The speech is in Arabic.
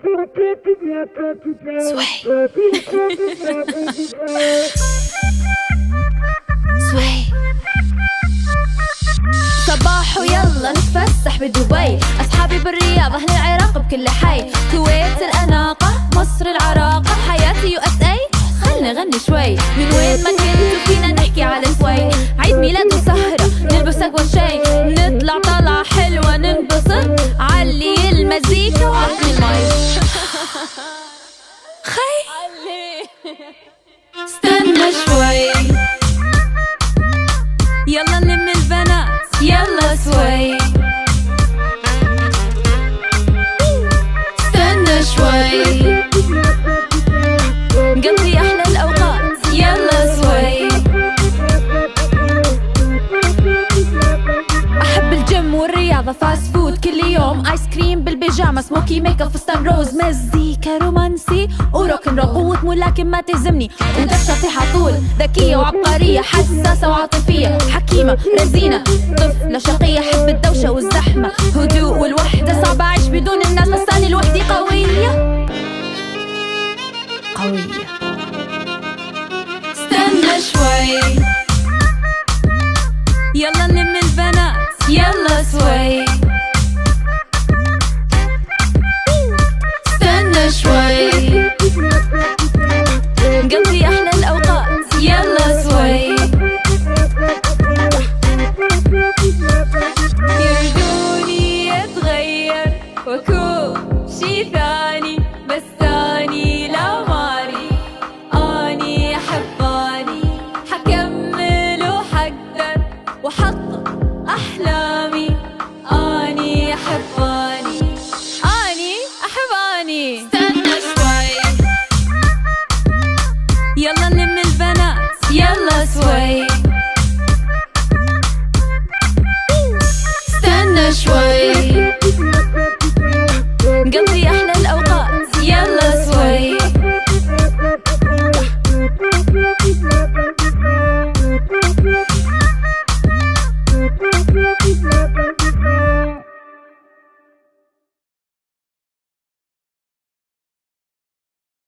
سوي صباح ويلا نتفسح بدبي، أصحابي بالرياض أهل العراق بكل حي، كويت الأناقة مصر العراقة، حياتي USA خلنا نغني شوي، من وين ما كنتوا فينا نحكي على شوي، عيد ميلاد وسهرة نلبس أقوى شي، نطلع طلعة حلوة ننبسط، علي المزيكا وعطني الماي خي استنى شوي، يلا نلم البنات يلا سوي، استنى شوي نقضي أحلى الأوقات يلا سوي، أحب الجيم والرياضة فاست فود كل يوم، آيس كريم بالبيجامة سموكي ميك اب فستان روز، مزيكا رومانسي وروكن رول، قوة ملاكم ما تهزمني ودفشة طيحة طول، ذكية وعبقرية حساسة وعاطفية، حكيمة رزينة طفلة شقية، حب الدوشة والزحمة هدوء والوحدة، صعب أعيش بدون الناس بس أنا لوحدي قوية قوية. استنى شوي يلا نلم البنات يلا سوي، استنى شوي نقضي أحلى الأوقات يلا سوي، يرجوني أتغير وأكون شي ثاني، بس ثاني لا ماري، أني أحباني حكمل وحقدر وحقق أحلامي، أني أحباني أني أحباني. استنى شوي يلا نلم البنات يلا سوي،